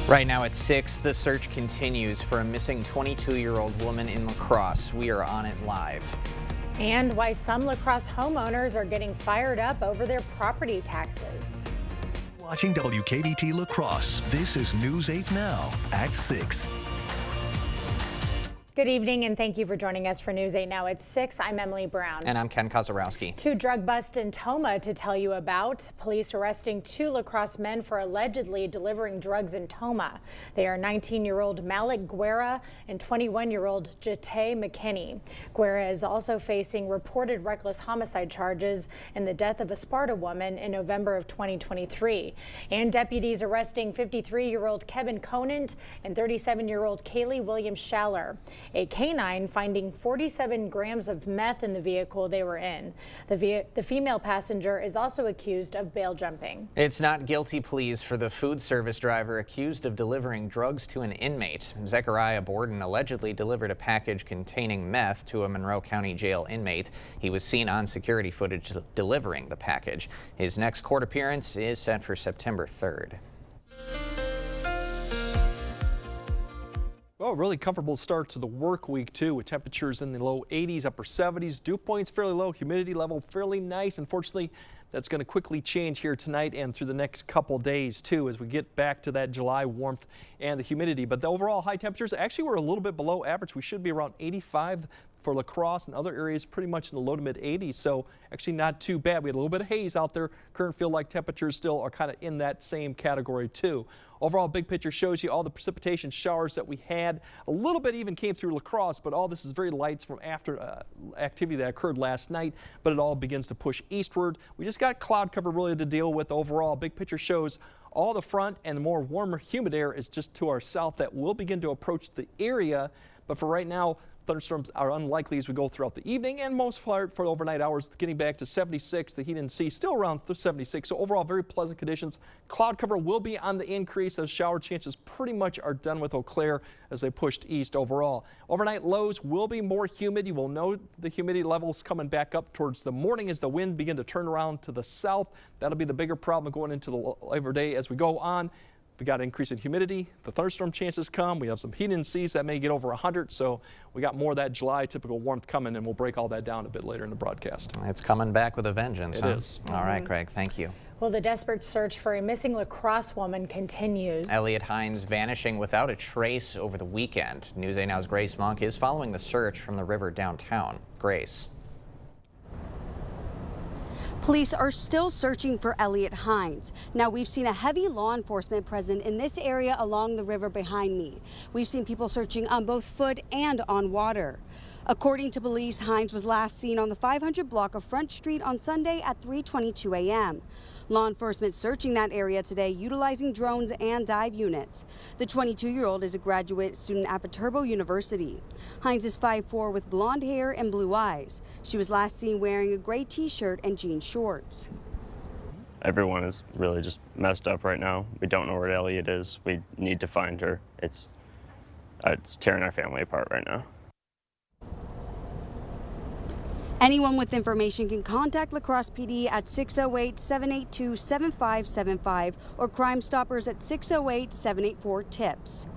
Right now at 6, the search continues for a missing 22-year-old woman in La Crosse. We are on it live. And why some La Crosse homeowners are getting fired up over their property taxes. Watching WKBT La Crosse, this is News 8 Now at 6. Good evening and thank you for joining us for News 8 Now at 6. I'm Emily Brown. And I'm Ken Kozarowski. 2 drug busts in Tomah to tell you about. Police arresting 2 La Crosse men for allegedly delivering drugs in Tomah. They are 19-year-old Malik Guerra and 21-year-old Jate McKinney. Guerra is also facing reported reckless homicide charges in the death of a Sparta woman in November of 2023. And deputies arresting 53-year-old Kevin Conant and 37-year-old Kaylee Williams Schaller. A canine finding 47 grams of meth in the vehicle they were in. The female passenger is also accused of bail jumping. It's not guilty pleas for the food service driver accused of delivering drugs to an inmate. Zechariah Borden allegedly delivered a package containing meth to a Monroe County Jail inmate. He was seen on security footage delivering the package. His next court appearance is set for September 3rd. Well, really comfortable start to the work week, too, with temperatures in the low 80s, upper 70s. Dew points fairly low, humidity level fairly nice. Unfortunately, that's going to quickly change here tonight and through the next couple days, too, as we get back to that July warmth and the humidity. But the overall high temperatures actually were a little bit below average. We should be around 85 for La Crosse and other areas pretty much in the low to mid 80s. So actually not too bad. We had a little bit of haze out there. Current feel-like temperatures still are kind of in that same category, too. Overall, big picture shows you all the precipitation showers that we had. A little bit even came through La Crosse, but all this is very light from after activity that occurred last night, but it all begins to push eastward. We just got cloud cover really to deal with overall. Big picture shows all the front and the more warmer humid air is just to our south that will begin to approach the area. But for right now, thunderstorms are unlikely as we go throughout the evening and most for overnight hours, getting back to 76. The heat and sea still around 76. So overall, very pleasant conditions. Cloud cover will be on the increase as shower chances pretty much are done with Eau Claire as they pushed east overall. Overnight lows will be more humid. You will know the humidity levels coming back up towards the morning as the wind begin to turn around to the south. That'll be the bigger problem going into the later day as we go on. We got an increase in humidity. The thunderstorm chances come. We have some heat and seas that may get over 100. So we got more of that July typical warmth coming, and we'll break all that down a bit later in the broadcast. It's coming back with a vengeance. It is. All right, Craig. Thank you. Well, the desperate search for a missing La Crosse woman continues. Elliot Hines vanishing without a trace over the weekend. News 8 Now's Grace Monk is following the search from the river downtown. Grace. Police are still searching for Elliot Hines. Now, we've seen a heavy law enforcement present in this area along the river behind me. We've seen people searching on both foot and on water. According to police, Hines was last seen on the 500 block of Front Street on Sunday at 3:22 a.m. Law enforcement searching that area today utilizing drones and dive units. The 22-year-old is a graduate student at Viterbo University. Hines is 5'4" with blonde hair and blue eyes. She was last seen wearing a gray t-shirt and jean shorts. Everyone is really just messed up right now. We don't know where Elliot is. We need to find her. It's tearing our family apart right now. Anyone with information can contact La Crosse PD at 608-782-7575 or Crime Stoppers at 608-784-TIPS.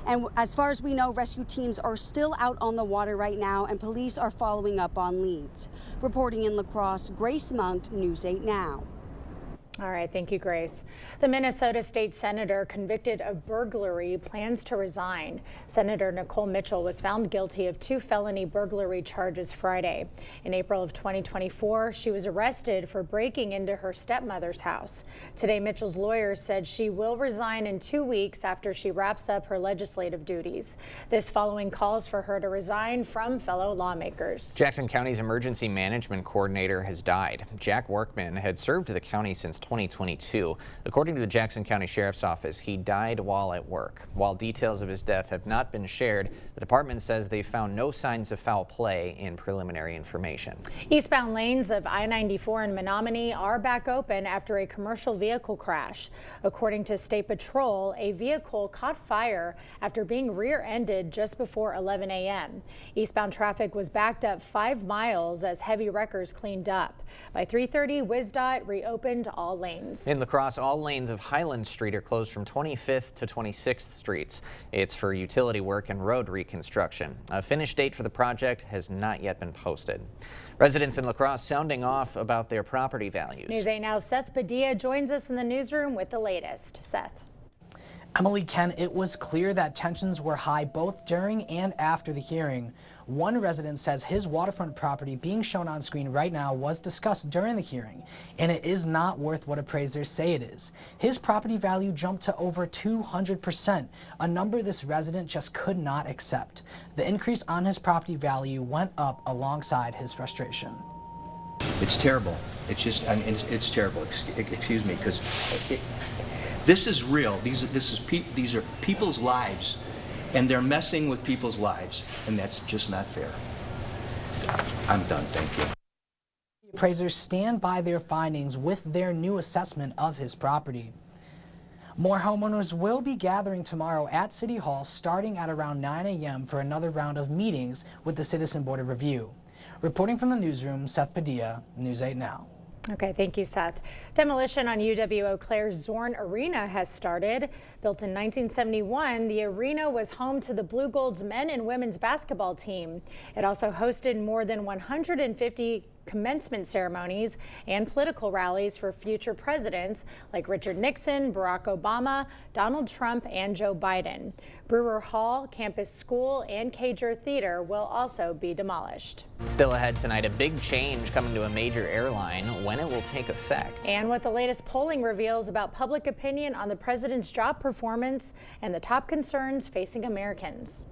And as far as we know, rescue teams are still out on the water right now and police are following up on leads. Reporting in La Crosse, Grace Monk, News 8 Now. All right, thank you, Grace. The Minnesota State Senator convicted of burglary plans to resign. Senator Nicole Mitchell was found guilty of 2 felony burglary charges Friday. In April of 2024, she was arrested for breaking into her stepmother's house. Today, Mitchell's lawyers said she will resign in 2 weeks after she wraps up her legislative duties. This following calls for her to resign from fellow lawmakers. Jackson County's emergency management coordinator has died. Jack Workman had served the county since 2022. According to the Jackson County Sheriff's Office, he died while at work. While details of his death have not been shared, the department says they found no signs of foul play in preliminary information. Eastbound lanes of I-94 in Menominee are back open after a commercial vehicle crash. According to State Patrol, a vehicle caught fire after being rear-ended just before 11 a.m. Eastbound traffic was backed up 5 miles as heavy wreckers cleaned up. By 3:30, WisDOT reopened all all lanes. In La Crosse, all lanes of Highland Street are closed from 25th to 26th Streets. It's for utility work and road reconstruction. A finish date for the project has not yet been posted. Residents in La Crosse sounding off about their property values. News 8 Now's Seth Padilla joins us in the newsroom with the latest. Seth. Emily, Ken, it was clear that tensions were high both during and after the hearing. One resident says his waterfront property being shown on screen right now was discussed during the hearing, and it is not worth what appraisers say it is. His property value jumped to over 200%, a number this resident just could not accept. The increase on his property value went up alongside his frustration. It's terrible. It's just, I mean, it's terrible. Excuse me, because this is real. These are people's lives, and they're messing with people's lives, and that's just not fair. I'm done. Thank you. Appraisers stand by their findings with their new assessment of his property. More homeowners will be gathering tomorrow at City Hall starting at around 9 a.m. for another round of meetings with the Citizen Board of Review. Reporting from the newsroom, Seth Padilla, News 8 Now. Okay, thank you, Seth. Demolition on UW Eau Claire's Zorn Arena has started. Built in 1971, the arena was home to the Blue Gold's men and women's basketball team. It also hosted more than 150 commencement ceremonies and political rallies for future presidents like Richard Nixon, Barack Obama, Donald Trump, and Joe Biden. Brewer Hall, Campus School, and Cager Theater will also be demolished. Still ahead tonight, a big change coming to a major airline, when it will take effect. And what the latest polling reveals about public opinion on the president's job performance and the top concerns facing Americans.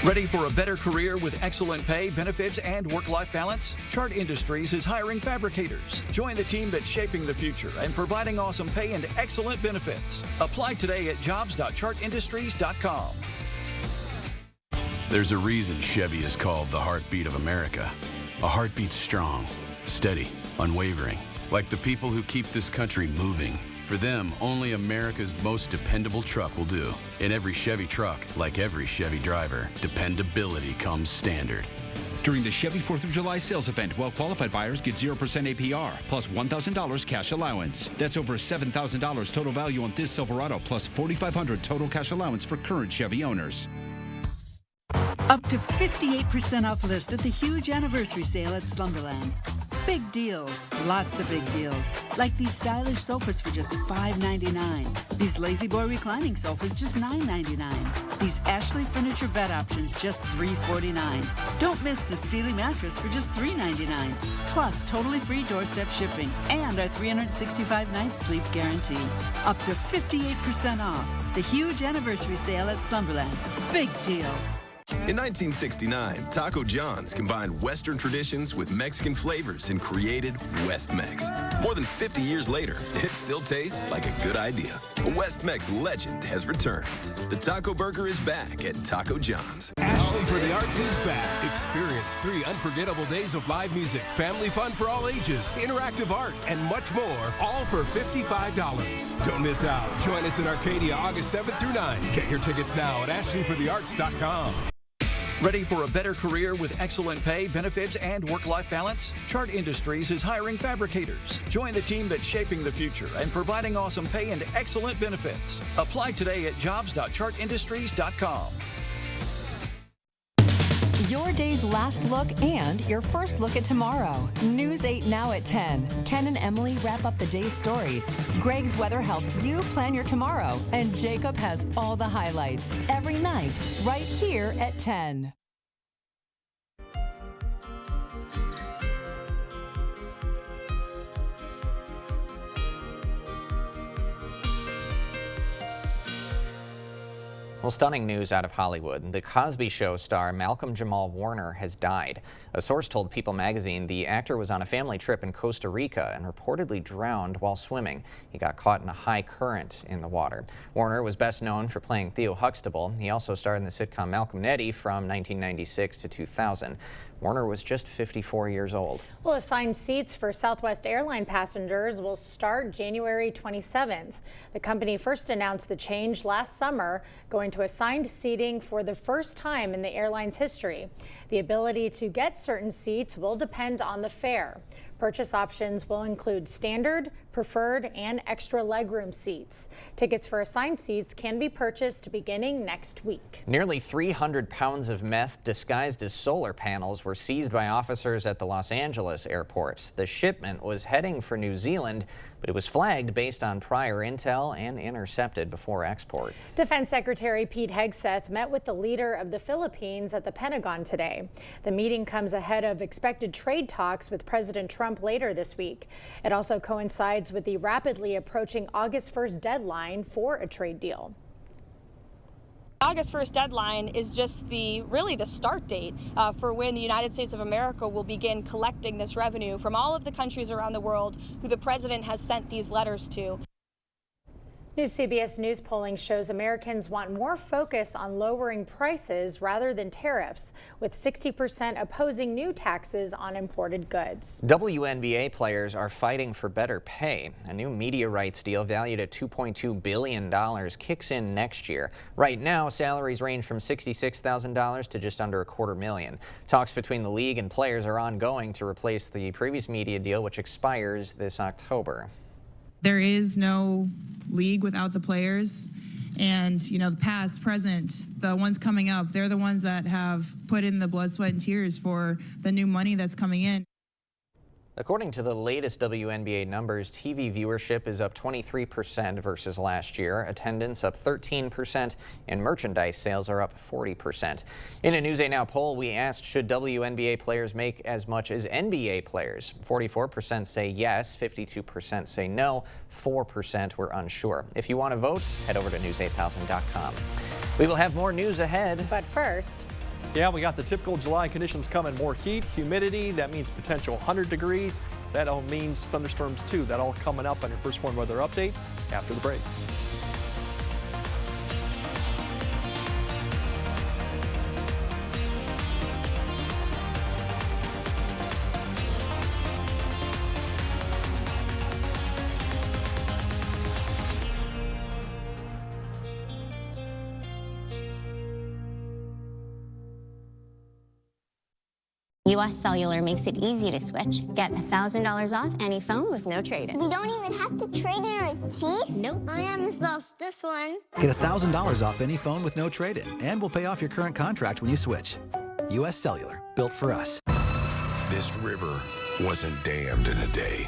Ready for a better career with excellent pay, benefits, and work-life balance? Chart Industries is hiring fabricators. Join the team that's shaping the future and providing awesome pay and excellent benefits. Apply today at jobs.chartindustries.com. There's a reason Chevy is called the heartbeat of America. A heartbeat strong, steady, unwavering, like the people who keep this country moving. For them, only America's most dependable truck will do. In every Chevy truck, like every Chevy driver, dependability comes standard. During the Chevy 4th of July sales event, well-qualified buyers get 0% APR plus $1,000 cash allowance. That's over $7,000 total value on this Silverado plus $4,500 total cash allowance for current Chevy owners. Up to 58% off list at the huge anniversary sale at Slumberland. Big deals, lots of big deals, like these stylish sofas for just $5.99. These Lazy Boy reclining sofas just $9.99. These Ashley Furniture bed options just $3.49. Don't miss the Sealy mattress for just $3.99. Plus totally free doorstep shipping and our 365-night sleep guarantee. Up to 58% off. The huge anniversary sale at Slumberland. Big deals. In 1969, Taco John's combined Western traditions with Mexican flavors and created West Mex. More than 50 years later, it still tastes like a good idea. A West Mex legend has returned. The Taco Burger is back at Taco John's. Ashley for the Arts is back. Experience 3 unforgettable days of live music, family fun for all ages, interactive art, and much more, all for $55. Don't miss out. Join us in Arcadia August 7th through 9th. Get your tickets now at ashleyforthearts.com. Ready for a better career with excellent pay, benefits, and work-life balance? Chart Industries is hiring fabricators. Join the team that's shaping the future and providing awesome pay and excellent benefits. Apply today at jobs.chartindustries.com. Your day's last look and your first look at tomorrow. News 8 Now at 10. Ken and Emily wrap up the day's stories. Greg's weather helps you plan your tomorrow. And Jacob has all the highlights every night right here at 10. Well, stunning news out of Hollywood. The Cosby Show star Malcolm Jamal Warner has died. A source told People magazine the actor was on a family trip in Costa Rica and reportedly drowned while swimming. He got caught in a high current in the water. Warner was best known for playing Theo Huxtable. He also starred in the sitcom Malcolm and Eddie from 1996 to 2000. Warner was just 54 years old. Well, assigned seats for Southwest Airline passengers will start January 27th. The company first announced the change last summer, going to assigned seating for the first time in the airline's history. The ability to get certain seats will depend on the fare. Purchase options will include standard, preferred, and extra legroom seats. Tickets for assigned seats can be purchased beginning next week. Nearly 300 pounds of meth disguised as solar panels were seized by officers at the Los Angeles airport. The shipment was heading for New Zealand, but it was flagged based on prior intel and intercepted before export. Defense Secretary Pete Hegseth met with the leader of the Philippines at the Pentagon today. The meeting comes ahead of expected trade talks with President Trump later this week. It also coincides with the rapidly approaching August 1st deadline for a trade deal. August 1st deadline is just really the start date for when the United States of America will begin collecting this revenue from all of the countries around the world who the president has sent these letters to. New CBS News polling shows Americans want more focus on lowering prices rather than tariffs, with 60% opposing new taxes on imported goods. WNBA players are fighting for better pay. A new media rights deal valued at $2.2 billion kicks in next year. Right now, salaries range from $66,000 to just under $250,000. Talks between the league and players are ongoing to replace the previous media deal, which expires this October. There is no league without the players, and the past, present, the ones coming up, they're the ones that have put in the blood, sweat, and tears for the new money that's coming in. According to the latest WNBA numbers, TV viewership is up 23% versus last year, attendance up 13%, and merchandise sales are up 40%. In a News 8 Now poll, we asked, should WNBA players make as much as NBA players? 44% say yes, 52% say no, 4% were unsure. If you want to vote, head over to news8000.com. We will have more news ahead. But first, yeah, we got the typical July conditions coming. More heat, humidity, that means potential 100 degrees. That all means thunderstorms too. That all coming up on your First Warn Weather Update after the break. US Cellular makes it easy to switch. Get $1,000 off any phone with no trade-in. We don't even have to trade in our teeth? Nope. I almost lost this one. Get $1,000 off any phone with no trade-in, and we'll pay off your current contract when you switch. US Cellular, built for us. This river wasn't dammed in a day,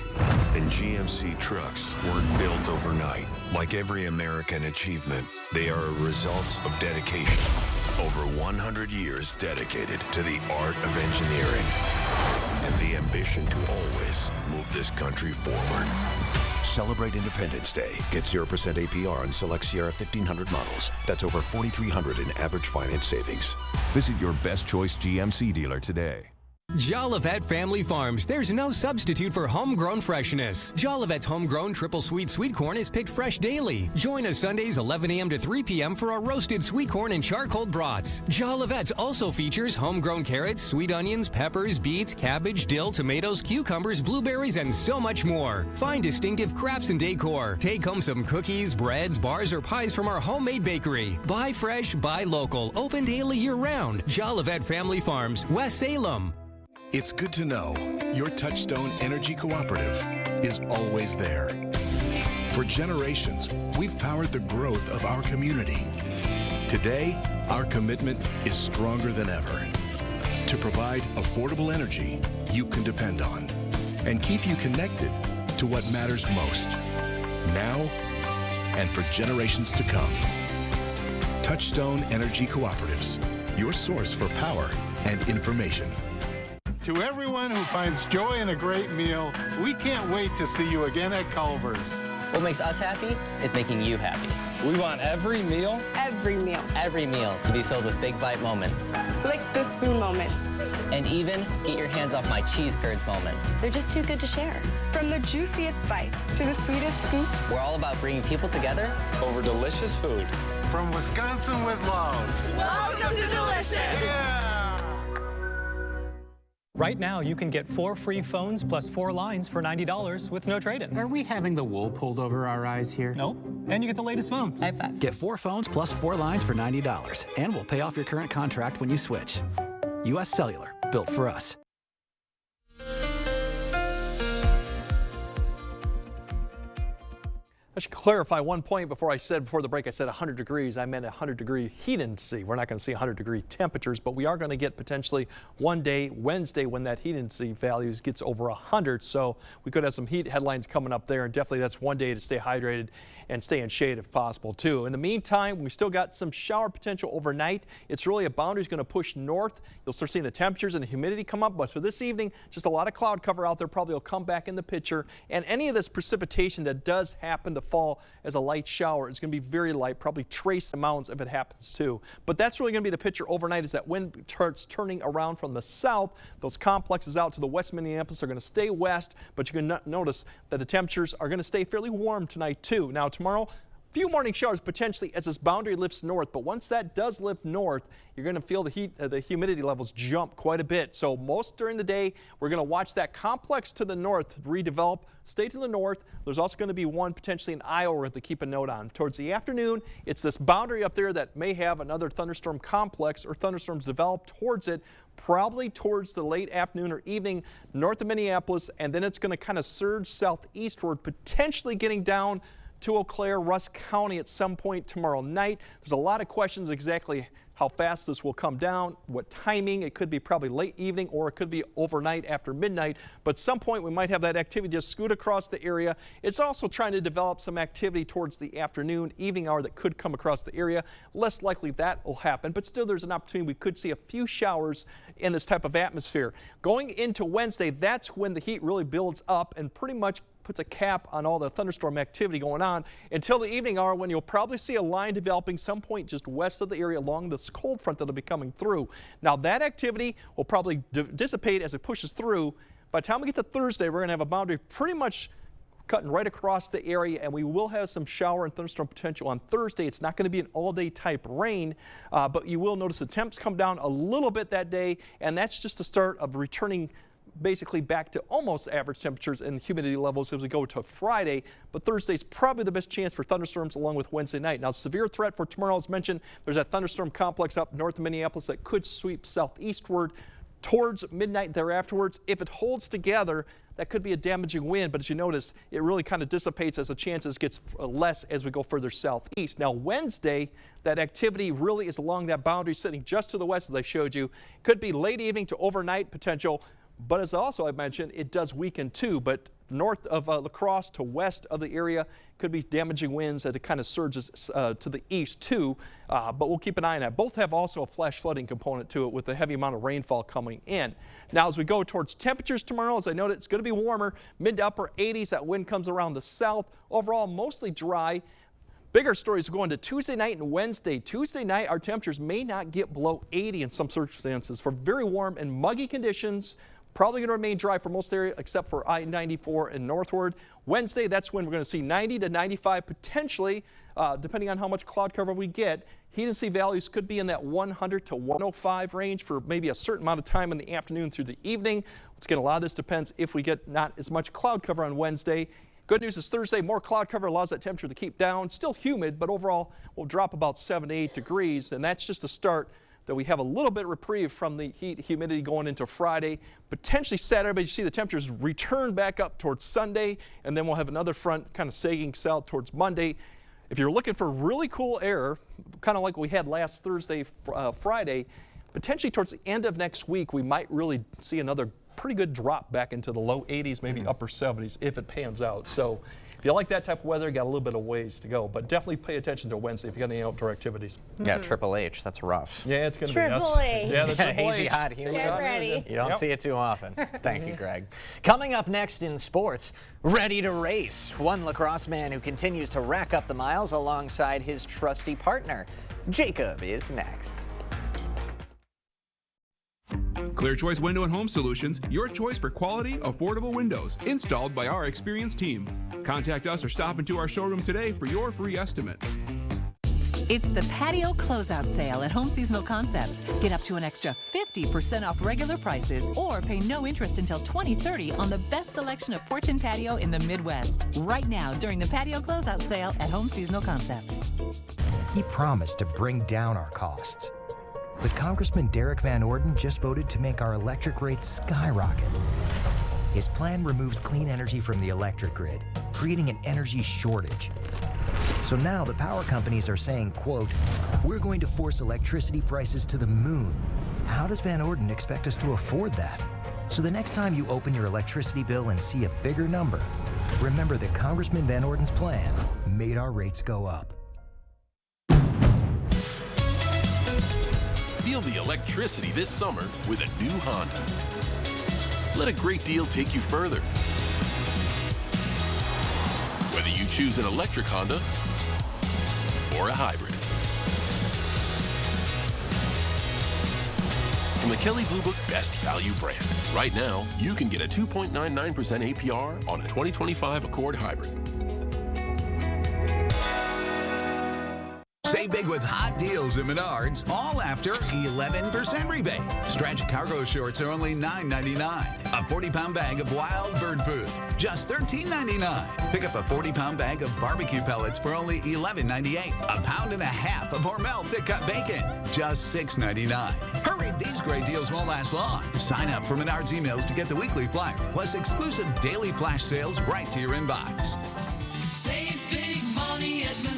and GMC trucks weren't built overnight. Like every American achievement, they are a result of dedication. Over 100 years dedicated to the art of engineering and the ambition to always move this country forward. Celebrate Independence Day. Get 0% APR on select Sierra 1500 models. That's over $4,300 in average finance savings. Visit your best choice GMC dealer today. Jolivet Family Farms. There's no substitute for homegrown freshness. Jolivet's homegrown triple sweet corn is picked fresh daily. Join us Sundays 11 a.m. to 3 p.m. for our roasted sweet corn and charcoal brats. Jolivet's also features homegrown carrots, sweet onions, peppers, beets, cabbage, dill, tomatoes, cucumbers, blueberries, and so much more. Find distinctive crafts and decor. Take home some cookies, breads, bars, or pies from our homemade bakery. Buy fresh, buy local. Open daily year-round. Jolivet Family Farms, West Salem. It's good to know your Touchstone Energy Cooperative is always there. For generations, we've powered the growth of our community. Today, our commitment is stronger than ever to provide affordable energy you can depend on and keep you connected to what matters most, now and for generations to come. Touchstone Energy Cooperatives, your source for power and information. To everyone who finds joy in a great meal, we can't wait to see you again at Culver's. What makes us happy is making you happy. We want every meal to be filled with big bite moments. Lick the spoon moments. And even get your hands off my cheese curds moments. They're just too good to share. From the juiciest bites to the sweetest scoops. We're all about bringing people together over delicious food. From Wisconsin with love. Welcome to Delicious. Yeah. Right now, you can get 4 free phones plus 4 lines for $90 with no trade-in. Are we having the wool pulled over our eyes here? No. And you get the latest phones. High five. Get 4 phones plus 4 lines for $90, and we'll pay off your current contract when you switch. US Cellular, built for us. I should clarify one point before the break, I said 100 degrees. I meant 100-degree heat index. We're not going to see 100-degree temperatures, but we are going to get potentially one day, Wednesday, when that heat index values gets over 100. So we could have some heat headlines coming up there, and definitely that's one day to stay hydrated and stay in shade if possible too. In the meantime, we still got some shower potential overnight. It's really a boundary is going to push north. You'll start seeing the temperatures and the humidity come up, but for this evening, just a lot of cloud cover out there probably will come back in the picture, and any of this precipitation that does happen to fall as a light shower is going to be very light, probably trace amounts if it happens too. But that's really going to be the picture overnight as that wind starts turning around from the south. Those complexes out to the west Minneapolis are going to stay west, but you can notice that the temperatures are going to stay fairly warm tonight too. Now tomorrow, few morning showers potentially as this boundary lifts north, but once that does lift north, you're going to feel the humidity levels jump quite a bit. So most during the day, we're going to watch that complex to the north redevelop. Stay to the north. There's also going to be one potentially in Iowa to keep a note on. Towards the afternoon, it's this boundary up there that may have another thunderstorm complex or thunderstorms develop towards it, probably towards the late afternoon or evening north of Minneapolis, and then it's going to kind of surge southeastward, potentially getting down to Eau Claire, Rusk County at some point tomorrow night. There's a lot of questions exactly how fast this will come down, what timing. It could be probably late evening or it could be overnight after midnight, but at some point we might have that activity just scoot across the area. It's also trying to develop some activity towards the afternoon, evening hour that could come across the area. Less likely that will happen, but still there's an opportunity we could see a few showers in this type of atmosphere. Going into Wednesday, that's when the heat really builds up and pretty much puts a cap on all the thunderstorm activity going on until the evening hour, when you'll probably see a line developing some point just west of the area along this cold front that'll be coming through. Now that activity will probably dissipate as it pushes through. By the time we get to Thursday, we're going to have a boundary pretty much cutting right across the area, and we will have some shower and thunderstorm potential on Thursday. It's not going to be an all-day type rain, but you will notice the temps come down a little bit that day, and that's just the start of returning basically back to almost average temperatures and humidity levels as we go to Friday. But Thursday's probably the best chance for thunderstorms along with Wednesday night. Now, severe threat for tomorrow, as mentioned, there's that thunderstorm complex up north of Minneapolis that could sweep southeastward towards midnight thereafterwards. If it holds together, that could be a damaging wind, but as you notice, it really kind of dissipates as the chances gets less as we go further southeast. Now Wednesday, that activity really is along that boundary sitting just to the west as I showed you. Could be late evening to overnight potential. But as also I mentioned, it does weaken too, but north of La Crosse to west of the area could be damaging winds as it kind of surges to the east too, but we'll keep an eye on that. Both have also a flash flooding component to it with a heavy amount of rainfall coming in. Now as we go towards temperatures tomorrow, as I noted, it's going to be warmer, mid to upper 80s. That wind comes around the south. Overall, mostly dry. Bigger stories going to Tuesday night and Wednesday. Tuesday night, our temperatures may not get below 80 in some circumstances for very warm and muggy conditions. Probably going to remain dry for most areas except for I-94 and northward. Wednesday, that's when we're going to see 90 to 95 potentially, depending on how much cloud cover we get. Heat and sea values could be in that 100 to 105 range for maybe a certain amount of time in the afternoon through the evening. Once again, a lot of this depends if we get not as much cloud cover on Wednesday. Good news is Thursday, more cloud cover allows that temperature to keep down. Still humid, but overall will drop about 7 to 8 degrees, and that's just a start that we have a little bit reprieve from the heat humidity going into Friday. Potentially Saturday, but you see the temperatures return back up towards Sunday, and then we'll have another front kind of sagging south towards Monday. If you're looking for really cool air, kind of like we had last Thursday, Friday, potentially towards the end of next week, we might really see another pretty good drop back into the low 80s, maybe upper 70s if it pans out. So if you like that type of weather, you got a little bit of ways to go, but definitely pay attention to Wednesday if you got any outdoor activities. Yeah, Triple H, that's rough. Yeah, it's going to be Triple H. Yeah, the Triple Hazy H. hot humid. Get ready. You don't see it too often. Thank you, Greg. Coming up next in sports, ready to race. One lacrosse man who continues to rack up the miles alongside his trusty partner. Jacob is next. Clear Choice Window and Home Solutions, your choice for quality, affordable windows, installed by our experienced team. Contact us or stop into our showroom today for your free estimate. It's the patio closeout sale at Home Seasonal Concepts. Get up to an extra 50% off regular prices or pay no interest until 2030 on the best selection of porch and patio in the Midwest. Right now during the patio closeout sale at Home Seasonal Concepts. He promised to bring down our costs. But Congressman Derek Van Orden just voted to make our electric rates skyrocket. His plan removes clean energy from the electric grid, creating an energy shortage. So now the power companies are saying, quote, we're going to force electricity prices to the moon. How does Van Orden expect us to afford that? So the next time you open your electricity bill and see a bigger number, remember that Congressman Van Orden's plan made our rates go up. Feel the electricity this summer with a new Honda. Let a great deal take you further. Whether you choose an electric Honda or a hybrid. From the Kelley Blue Book Best Value brand. Right now, you can get a 2.99% APR on a 2025 Accord Hybrid. Save big with hot deals at Menards, all after 11% rebate. Stretch cargo shorts are only $9.99. A 40-pound bag of wild bird food, just $13.99. Pick up a 40-pound bag of barbecue pellets for only $11.98. A pound and a half of Hormel thick-cut bacon, just $6.99. Hurry, these great deals won't last long. Sign up for Menards emails to get the weekly flyer, plus exclusive daily flash sales right to your inbox. Save big money at Menards.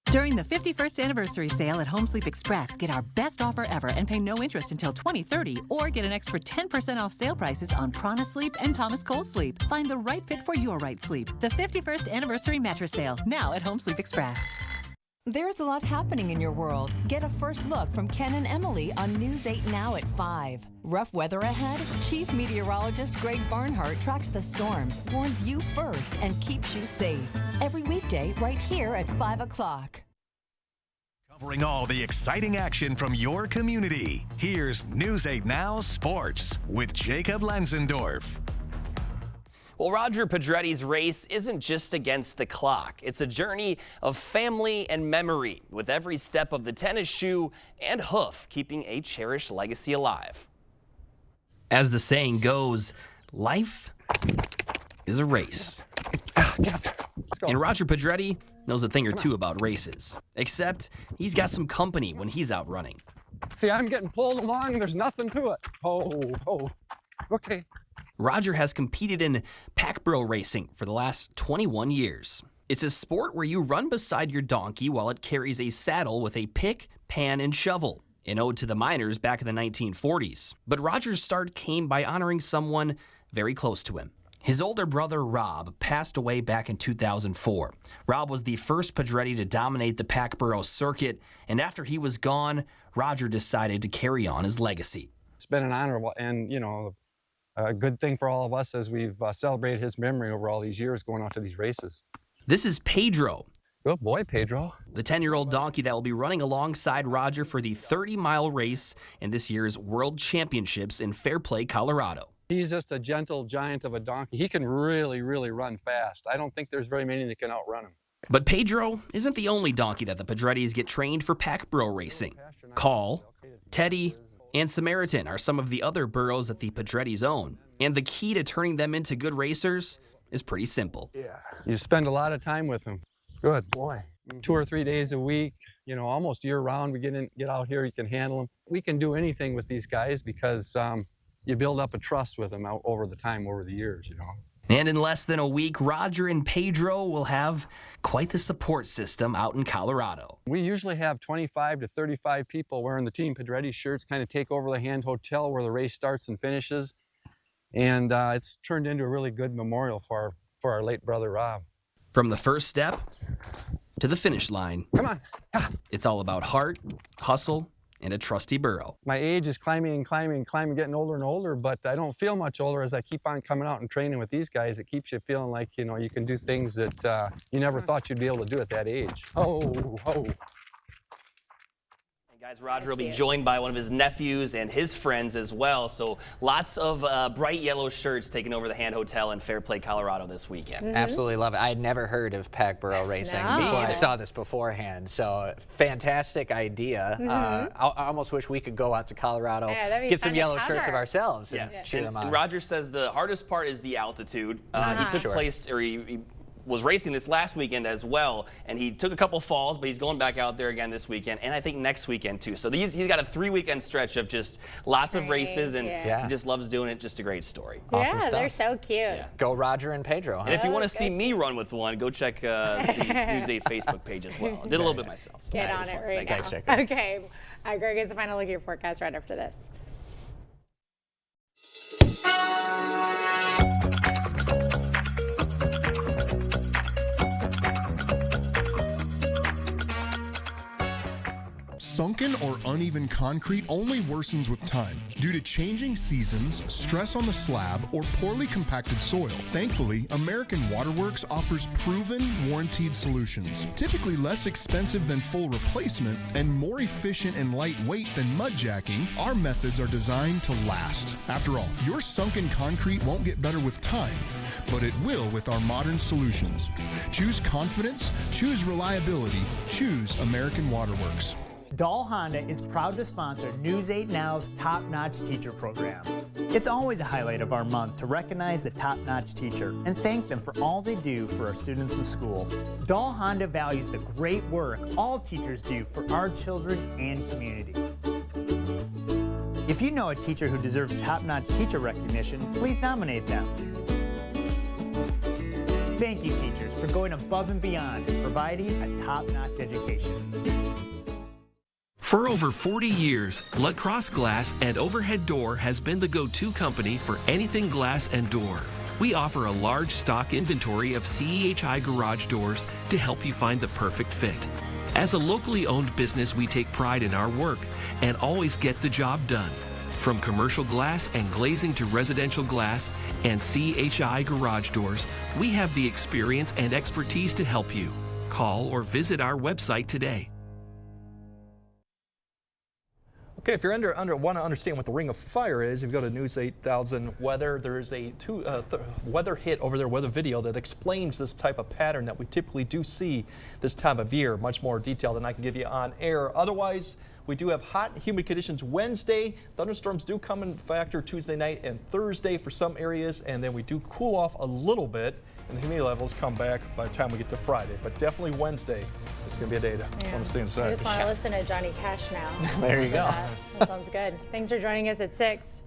During the 51st anniversary sale at Home Sleep Express, get our best offer ever and pay no interest until 2030, or get an extra 10% off sale prices on Prana Sleep and Thomas Cole Sleep. Find the right fit for your right sleep. The 51st anniversary mattress sale, now at Home Sleep Express. There's a lot happening in your world. Get a first look from Ken and Emily on News 8 Now at 5. Rough weather ahead? Chief Meteorologist Greg Barnhart tracks the storms, warns you first, and keeps you safe. Every weekday right here at 5 o'clock. Covering all the exciting action from your community. Here's News 8 Now Sports with Jacob Lenzendorf. Well, Roger Pedretti's race isn't just against the clock. It's a journey of family and memory, with every step of the tennis shoe and hoof keeping a cherished legacy alive. As the saying goes, life is a race. And Roger Pedretti knows a thing or two about races, except he's got some company when he's out running. See, I'm getting pulled along and there's nothing to it. Oh, okay. Roger has competed in pack burro racing for the last 21 years. It's a sport where you run beside your donkey while it carries a saddle with a pick, pan, and shovel, an ode to the miners back in the 1940s. But Roger's start came by honoring someone very close to him. His older brother, Rob, passed away back in 2004. Rob was the first Pedretti to dominate the pack burro circuit, and after he was gone, Roger decided to carry on his legacy. It's been an honor and, a good thing for all of us as we've celebrated his memory over all these years going out to these races. This is Pedro. Good boy, Pedro. The 10-year-old donkey that will be running alongside Roger for the 30-mile race in this year's World Championships in Fairplay, Colorado. He's just a gentle giant of a donkey. He can really, really run fast. I don't think there's very many that can outrun him. But Pedro isn't the only donkey that the Pedrettis get trained for pack burro racing. Call, Teddy, and Samaritan are some of the other burros that the Pedrettis own. And the key to turning them into good racers is pretty simple. Yeah. You spend a lot of time with them. Good boy. 2 or 3 days a week, almost year round. We get out here, you can handle them. We can do anything with these guys because you build up a trust with them over the years, And in less than a week, Roger and Pedro will have quite the support system out in Colorado. We usually have 25 to 35 people wearing the Team Pedretti shirts, kind of take over the Hand Hotel where the race starts and finishes. And it's turned into a really good memorial for our late brother, Rob. From the first step to the finish line, come on. It's all about heart, hustle, and a trusty burro. My age is climbing, getting older and older, but I don't feel much older as I keep on coming out and training with these guys. It keeps you feeling like, you can do things that you never thought you'd be able to do at that age. Oh. Guys, Roger will be joined by one of his nephews and his friends as well. So lots of bright yellow shirts taking over the Hand Hotel in Fairplay, Colorado this weekend. Absolutely love it. I had never heard of pack burro racing before I saw this beforehand. So fantastic idea. I almost wish we could go out to Colorado, get some yellow shirts of ourselves and shoot them on. And Roger says the hardest part is the altitude. He took place, or he was racing this last weekend as well, and he took a couple falls, but he's going back out there again this weekend, and I think next weekend too. So he's got a 3-weekend stretch of just lots of races, and he just loves doing it. Just a great story. Awesome stuff. They're so cute. Yeah. Go Roger and Pedro. Huh? And if you want to see me run with one, go check the News 8 Facebook page as well. I did a little bit myself. So Get on it right now. Thanks. Okay. Greg has a final look at your forecast right after this. Sunken or uneven concrete only worsens with time due to changing seasons, stress on the slab, or poorly compacted soil. Thankfully, American Waterworks offers proven, warranted solutions. Typically less expensive than full replacement and more efficient and lightweight than mud jacking, our methods are designed to last. After all, your sunken concrete won't get better with time, but it will with our modern solutions. Choose confidence, choose reliability, choose American Waterworks. Dahl Honda is proud to sponsor News 8 Now's Top Notch Teacher program. It's always a highlight of our month to recognize the top-notch teacher and thank them for all they do for our students in school. Dahl Honda values the great work all teachers do for our children and community. If you know a teacher who deserves top-notch teacher recognition, please nominate them. Thank you, teachers, for going above and beyond and providing a top-notch education. For over 40 years, La Crosse Glass and Overhead Door has been the go-to company for anything glass and door. We offer a large stock inventory of CEHI garage doors to help you find the perfect fit. As a locally owned business, we take pride in our work and always get the job done. From commercial glass and glazing to residential glass and CEHI garage doors, we have the experience and expertise to help you. Call or visit our website today. Okay, if you're want to understand what the Ring of Fire is, if you go to News 8000 Weather, there is a weather hit over there, weather video that explains this type of pattern that we typically do see this time of year, much more detail than I can give you on air. Otherwise, we do have hot and humid conditions Wednesday. Thunderstorms do come in factor Tuesday night and Thursday for some areas, and then we do cool off a little bit, and the humidity levels come back by the time we get to Friday. But definitely Wednesday, it's going to be a day to want to stay inside. I just want to listen to Johnny Cash now. There you go. That sounds good. Thanks for joining us at 6.